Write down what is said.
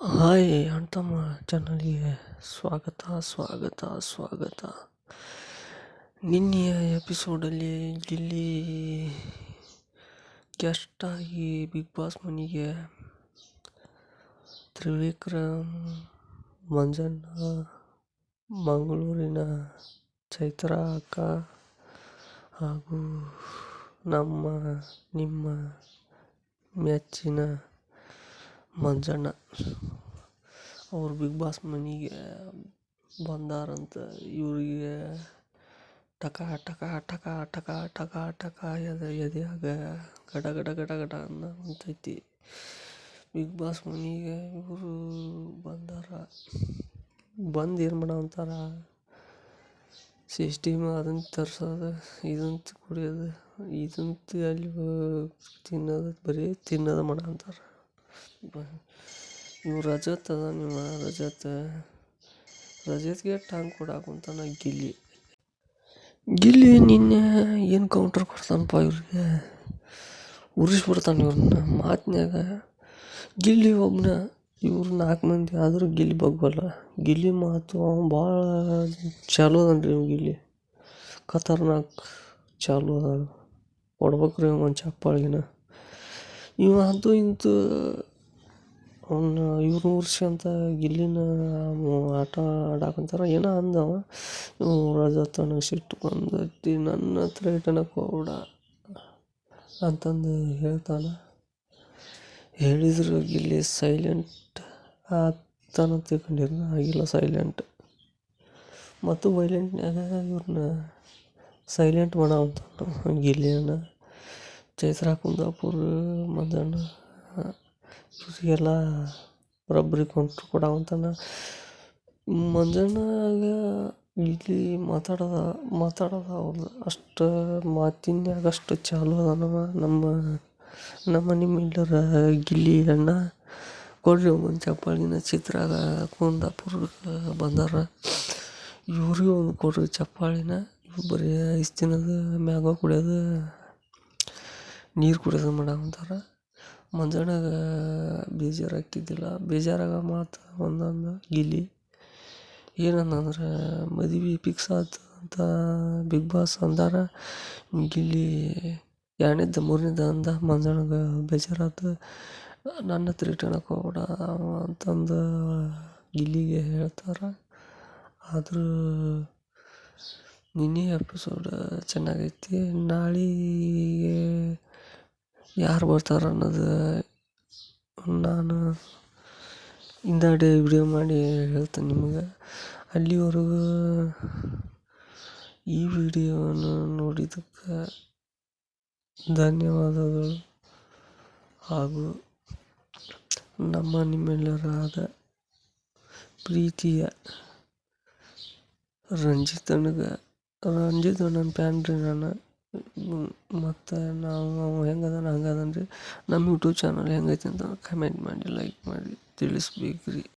Hi ಅಣ್ತಮ್ಮ ಚಾನಲ್ಗೆ ಸ್ವಾಗತ. ನಿನ್ನೆಯ ಎಪಿಸೋಡಲ್ಲಿ ಗಿಲ್ಲಿ ಗೆಸ್ಟಾಗಿ ಬಿಗ್ ಬಾಸ್ ಮನೆಗೆ ತ್ರಿವಿಕ್ರಮ್, ಮಂಜಣ್ಣ, ಮಂಗಳೂರಿನ ಚೈತ್ರ ಅಕ್ಕ ಹಾಗೂ ನಿಮ್ಮ ಮೆಚ್ಚಿನ ಮಂಜಣ್ಣ ಅವ್ರು ಬಿಗ್ ಬಾಸ್ ಮನೆಗೆ ಬಂದಾರಂತ. ಇವರಿಗೆ ಟಕ ಟಕ ಟಕ ಟಕ ಟಕ ಟಕ ಎದೆಯಾಗ ಗಡ ಗಡ ಗಡ ಗಡ ಅಂತೈತಿ. ಬಿಗ್ ಬಾಸ್ ಮನೆಗೆ ಇವರು ಬಂದಾರ. ಬಂದು ಏನು ಮಾಡವಂತಾರ, ಸಿಸ್ಟಮ್ ಅದಂತ ತರ್ಸೋದು, ಇದಂತ ಕುಡಿಯೋದು, ಇದಂತ ಅಲ್ಲಿ ತಿನ್ನೋದು, ಬರೀ ತಿನ್ನೋದು ಮಾಡಂತಾರೆ. ಇವು ರಜತ್ ಅದ, ನಿಮ್ಮ ರಜತ್ಗೆ ಟಾಂಗ್ ಕೊಡಾಕುಂತಾನ ಗಿಲ್ಲಿ ನಿನ್ನೆ ಏನು ಕೌಂಟರ್ ಕೊಡ್ತಾನಪ್ಪ ಇವ್ರಿಗೆ, ಉರಿಸ್ಬಿಡ್ತಾನೆ ಇವ್ರನ್ನ ಮಾತಿನಾಗ. ಗಿಲ್ಲಿ ಒಬ್ಬನ, ಇವ್ರು 4 ಮಂದಿ ಆದರೂ ಗಿಲ್ಲಿ ಬಗ್ಗಲ್ಲ. ಗಿಲ್ಲಿ ಮಾತು ಭಾಳ ಚಾಲು ಅದನ್ರಿ ಗಿಲ್ಲಿ, ಖತರ್ನಾಕ್ ಚಾಲು ಅದ. ಕೊಡ್ಬೇಕ್ರಿ ಒಂದು ಚಪ್ಪಾಳಿನ. ಇವ ಅಂತೂ ಇಂತೂ ಅವನ್ನ ಇವ್ರು ಉರ್ಸ್ಕೊಂತ ಗಿಲ್ಲಿನ ಆಟ ಆಡಾಕಂತಾರ. ಏನೋ ಅಂದವ ರಜತನ ಸಿಟ್ಟು ಬಂದೈತಿ, ನನ್ನ ಹತ್ರ ಇಟ್ಟನಕ್ಕೆ ಹೋಗ್ಬೇಡ ಅಂತಂದು ಹೇಳ್ತಾನೆ. ಹೇಳಿದ್ರು ಗಿಲ್ಲಿ ಸೈಲೆಂಟ್ ಆಗ್ತಾನ ತಿಳ್ಕೊಂಡಿದ್ನ, ಆಗಿಲ್ಲ ಸೈಲೆಂಟ್. ಮತ್ತು ವೈಲೆಂಟ್ನಾಗ ಇವ್ರನ್ನ ಸೈಲೆಂಟ್ ಮಾಡವಂತಾನ ಗಿಲ್ಲಿಯನ್ನ. ಚೈತ್ರ ಕುಂದಾಪುರ, ಮಂಜಣ್ಣ ಇವರಿಗೆಲ್ಲ ಬರೋಬ್ಬರಿ ಕೌಂಟ್ರ್ ಕೊಡವಂತಾನ. ಮಂಜಣ್ಣಾಗ ಗಿಲ್ಲಿ ಮಾತಾಡೋದ ಅವ್ರದ್ದು ಅಷ್ಟು ಮಾತಿನ್ಯಾಗ ಅಷ್ಟು ಚಾಲು ಅದಾನವ. ನಮ್ಮ ನಿಮ್ಮೆಲ್ಲರ ಗಿಲ್ಲಿ ಅಣ್ಣ ಕೊಡ್ರಿ ಒಂದು ಚಪ್ಪಾಳಿನ. ಚಿತ್ರಾಗ ಕುಂದಾಪುರಕ್ಕೆ ಬಂದಾರ, ಇವ್ರಿಗೆ ಒಂದು ಕೊಡ್ರಿ ಚಪ್ಪಾಳಿನ. ಇವ್ರು ಬರೀ ಐಸ್ ತಿನ್ನೋದು, ಮ್ಯಾಂಗೋ ಕುಡಿಯೋದು, ನೀರು ಕುಡಿಯೋದು ಮಾಡಂತಾರ. ಮಂಜಣ್ಣಗ ಬೇಜಾರಾಗ್ತಿದ್ದಿಲ್ಲ. ಬೇಜಾರಾಗ ಮಾತು ಒಂದೊಂದು ಗಿಲ್ಲಿ ಏನಂದ್ರೆ, ಮದುವೆ ಫಿಕ್ಸ್ ಆಯ್ತು ಅಂತ ಬಿಗ್ ಬಾಸ್ ಅಂದಾರ. ಗಿಲ್ಲಿ 2ನೇದ್ದು 3ನೇದ್ದು ಅಂದ. ಮಂಜಣ್ಣಗೆ ಬೇಜಾರಾಯ್ತು, ನನ್ನ ಹತ್ರ ಇಟ್ಕೊಳಕ್ಕೆ ಹೋಗ್ಬೇಡ ಅಂತಂದು ಗಿಲ್ಲಿಗೆ ಹೇಳ್ತಾರೆ. ಆದರೂ ನಿನ್ನೆ ಎಪಿಸೋಡ್ ಚೆನ್ನಾಗೈತಿ. ನಾಳೆಗೆ ಯಾರು ಬರ್ತಾರೆ ಅನ್ನೋದು ನಾನು ಹಿಂದಗಡೆ ವಿಡಿಯೋ ಮಾಡಿ ಹೇಳ್ತೇನೆ ನಿಮಗೆ. ಅಲ್ಲಿವರೆಗೂ ಈ ವಿಡಿಯೋವನ್ನು ನೋಡಿದ್ದಕ್ಕೆ ಧನ್ಯವಾದಗಳು. ಹಾಗೂ ನಿಮ್ಮೆಲ್ಲರಾದ ಪ್ರೀತಿಯ ರಂಜಿತ್ ಅಣ್ಣನ ಫ್ಯಾನ್ ರೀ ನಾನು. ಮತ್ತು ನಾವು ಹೆಂಗದಾನ ಹಂಗದನ್ರಿ. ನಮ್ಮ ಯೂಟ್ಯೂಬ್ ಚಾನಲ್ ಹೆಂಗೈತಿ ಅಂತ ಕಮೆಂಟ್ ಮಾಡಿ, ಲೈಕ್ ಮಾಡಿ ತಿಳಿಸ್ಬೇಕ್ರಿ.